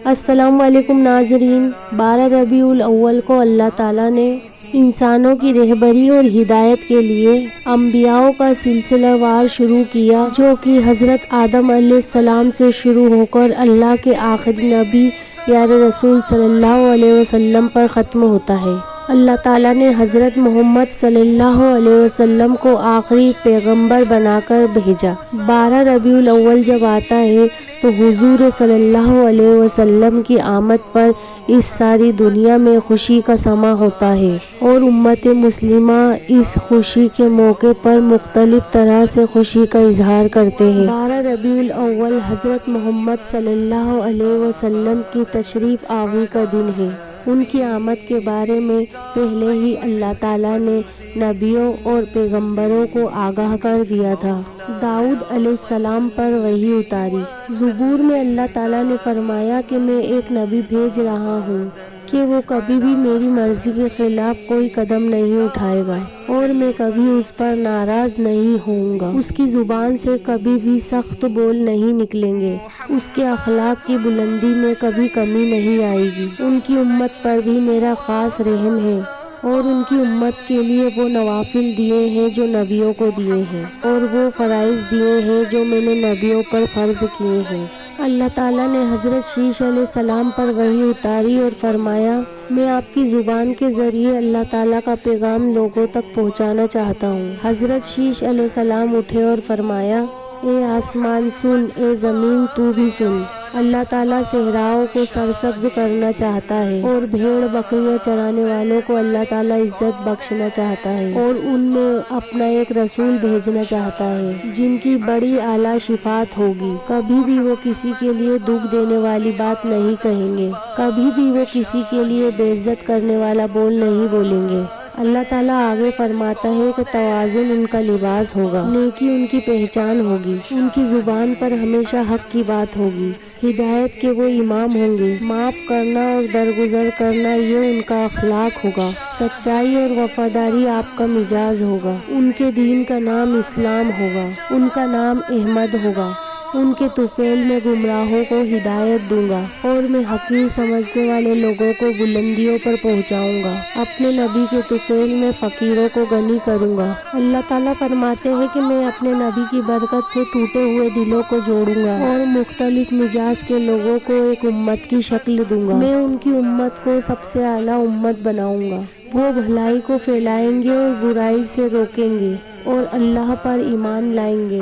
السلام علیکم ناظرین، 12 ربیع الاول کو اللہ تعالیٰ نے انسانوں کی رہبری اور ہدایت کے لیے انبیاء کا سلسلہ وار شروع کیا، جو کہ حضرت آدم علیہ السلام سے شروع ہو کر اللہ کے آخری نبی پیارے رسول صلی اللہ علیہ وسلم پر ختم ہوتا ہے۔ اللہ تعالیٰ نے حضرت محمد صلی اللہ علیہ وسلم کو آخری پیغمبر بنا کر بھیجا۔ 12 ربیع الاول جب آتا ہے تو حضور صلی اللہ علیہ وسلم کی آمد پر اس ساری دنیا میں خوشی کا سماں ہوتا ہے، اور امت مسلمہ اس خوشی کے موقع پر مختلف طرح سے خوشی کا اظہار کرتے ہیں۔ 12 ربیع الاول حضرت محمد صلی اللہ علیہ وسلم کی تشریف آوری کا دن ہے۔ ان کی آمد کے بارے میں پہلے ہی اللہ تعالیٰ نے نبیوں اور پیغمبروں کو آگاہ کر دیا تھا۔ داؤد علیہ السلام پر وحی اتاری۔ زبور میں اللہ تعالیٰ نے فرمایا کہ میں ایک نبی بھیج رہا ہوں کہ وہ کبھی بھی میری مرضی کے خلاف کوئی قدم نہیں اٹھائے گا، اور میں کبھی اس پر ناراض نہیں ہوں گا۔ اس کی زبان سے کبھی بھی سخت بول نہیں نکلیں گے، اس کے اخلاق کی بلندی میں کبھی کمی نہیں آئے گی۔ ان کی امت پر بھی میرا خاص رحم ہے، اور ان کی امت کے لیے وہ نوافل دیے ہیں جو نبیوں کو دیے ہیں، اور وہ فرائض دیے ہیں جو میں نے نبیوں پر فرض کیے ہیں۔ اللہ تعالیٰ نے حضرت شیش علیہ السلام پر وحی اتاری اور فرمایا، میں آپ کی زبان کے ذریعے اللہ تعالیٰ کا پیغام لوگوں تک پہنچانا چاہتا ہوں۔ حضرت شیش علیہ السلام اٹھے اور فرمایا، اے آسمان سن، اے زمین تو بھی سن۔ اللہ تعالیٰ صحراؤں کو سرسبز کرنا چاہتا ہے، اور بھیڑ بکریاں چرانے والوں کو اللہ تعالیٰ عزت بخشنا چاہتا ہے، اور ان میں اپنا ایک رسول بھیجنا چاہتا ہے جن کی بڑی اعلیٰ شفاعت ہوگی۔ کبھی بھی وہ کسی کے لیے دکھ دینے والی بات نہیں کہیں گے، کبھی بھی وہ کسی کے لیے بے عزت کرنے والا بول نہیں بولیں گے۔ اللہ تعالیٰ آگے فرماتا ہے کہ توازن ان کا لباس ہوگا، نیکی ان کی پہچان ہوگی، ان کی زبان پر ہمیشہ حق کی بات ہوگی، ہدایت کے وہ امام ہوں گے، معاف کرنا اور درگزر کرنا یہ ان کا اخلاق ہوگا، سچائی اور وفاداری آپ کا مزاج ہوگا۔ ان کے دین کا نام اسلام ہوگا، ان کا نام احمد ہوگا۔ ان کے طفیل میں گمراہوں کو ہدایت دوں گا، اور میں حقیر سمجھنے والے لوگوں کو بلندیوں پر پہنچاؤں گا۔ اپنے نبی کے طفیل میں فقیروں کو غنی کروں گا۔ اللہ تعالیٰ فرماتے ہیں کہ میں اپنے نبی کی برکت سے ٹوٹے ہوئے دلوں کو جوڑوں گا، اور مختلف مزاج کے لوگوں کو ایک امت کی شکل دوں گا۔ میں ان کی امت کو سب سے اعلیٰ امت بناؤں گا۔ وہ بھلائی کو پھیلائیں گے اور برائی سے روکیں گے، اور اللہ پر ایمان لائیں گے۔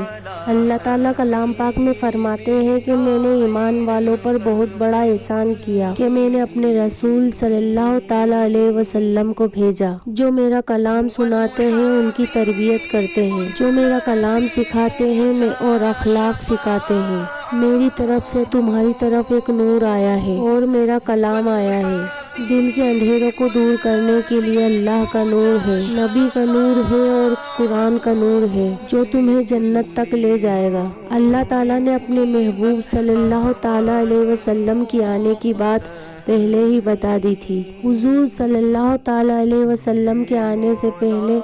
اللہ تعالیٰ کلام پاک میں فرماتے ہیں کہ میں نے ایمان والوں پر بہت بڑا احسان کیا کہ میں نے اپنے رسول صلی اللہ تعالیٰ علیہ وسلم کو بھیجا، جو میرا کلام سناتے ہیں، ان کی تربیت کرتے ہیں، جو میرا کلام سکھاتے ہیں اور اخلاق سکھاتے ہیں۔ میری طرف سے تمہاری طرف ایک نور آیا ہے، اور میرا کلام آیا ہے، دل کے اندھیروں کو دور کرنے کے لیے اللہ کا نور ہے، نبی کا نور ہے، اور قرآن کا نور ہے جو تمہیں جنت تک لے جائے گا۔ اللہ تعالیٰ نے اپنے محبوب صلی اللہ تعالیٰ علیہ وسلم کی آنے کی بات پہلے ہی بتا دی تھی۔ حضور صلی اللہ تعالیٰ علیہ وسلم کے آنے سے پہلے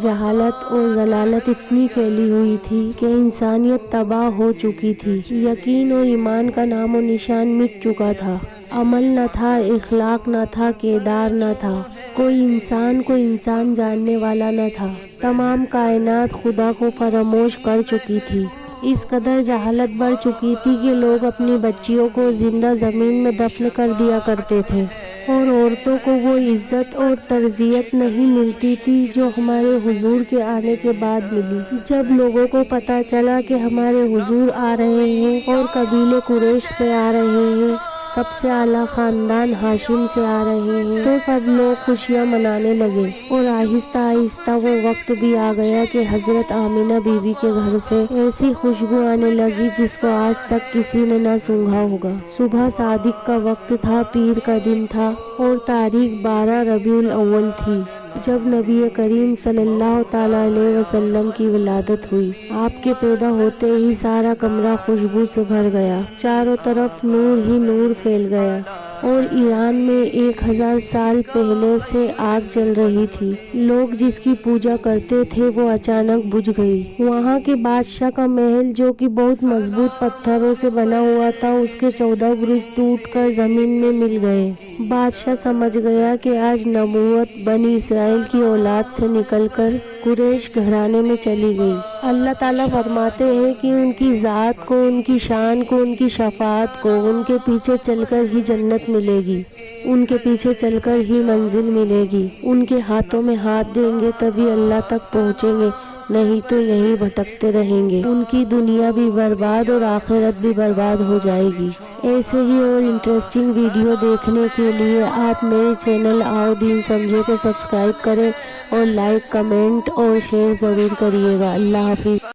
جہالت اور ضلالت اتنی پھیلی ہوئی تھی کہ انسانیت تباہ ہو چکی تھی، یقین اور ایمان کا نام و نشان مٹ چکا تھا، عمل نہ تھا، اخلاق نہ تھا، کردار نہ تھا، کوئی انسان جاننے والا نہ تھا، تمام کائنات خدا کو فراموش کر چکی تھی۔ اس قدر جہالت بڑھ چکی تھی کہ لوگ اپنی بچیوں کو زندہ زمین میں دفن کر دیا کرتے تھے، اور عورتوں کو وہ عزت اور تربیت نہیں ملتی تھی جو ہمارے حضور کے آنے کے بعد ملی۔ جب لوگوں کو پتہ چلا کہ ہمارے حضور آ رہے ہیں، اور قبیلے قریش سے آ رہے ہیں، سب سے اعلیٰ خاندان ہاشم سے آ رہے ہیں، تو سب لوگ خوشیاں منانے لگے، اور آہستہ آہستہ وہ وقت بھی آ گیا کہ حضرت آمینہ بی بی کے گھر سے ایسی خوشبو آنے لگی جس کو آج تک کسی نے نہ سونگھا ہوگا۔ صبح صادق کا وقت تھا، پیر کا دن تھا، اور تاریخ 12 ربیع الاول تھی جب نبی کریم صلی اللہ تعالیٰ علیہ وسلم کی ولادت ہوئی۔ آپ کے پیدا ہوتے ہی سارا کمرہ خوشبو سے بھر گیا، چاروں طرف نور ہی نور پھیل گیا۔ اور ایران میں 1000 سال پہلے سے آگ جل رہی تھی۔ لوگ جس کی پوجا کرتے تھے وہ اچانک بجھ گئی۔ وہاں کے بادشاہ کا محل جو کہ بہت مضبوط پتھروں سے بنا ہوا تھا، اس کے 14 برج ٹوٹ کر زمین میں مل گئے۔ بادشاہ سمجھ گیا کہ آج نبوت بنی اسرائیل کی اولاد سے نکل کر قریش گھرانے میں چلی گئی۔ اللہ تعالیٰ فرماتے ہیں کہ ان کی ذات کو، ان کی شان کو، ان کی شفاعت کو، ان کے پیچھے چل کر ہی جنت ملے گی، ان کے پیچھے چل کر ہی منزل ملے گی۔ ان کے ہاتھوں میں ہاتھ دیں گے تبھی اللہ تک پہنچیں گے، نہیں تو یہیں بھٹکتے رہیں گے۔ ان کی دنیا بھی برباد اور آخرت بھی برباد ہو جائے گی۔ ایسے ہی اور انٹرسٹنگ ویڈیو دیکھنے کے لیے آپ میرے چینل آؤ دین سمجھے کو سبسکرائب کریں اور لائک، کمنٹ اور شیئر ضرور کریے گا۔ اللہ حافظ۔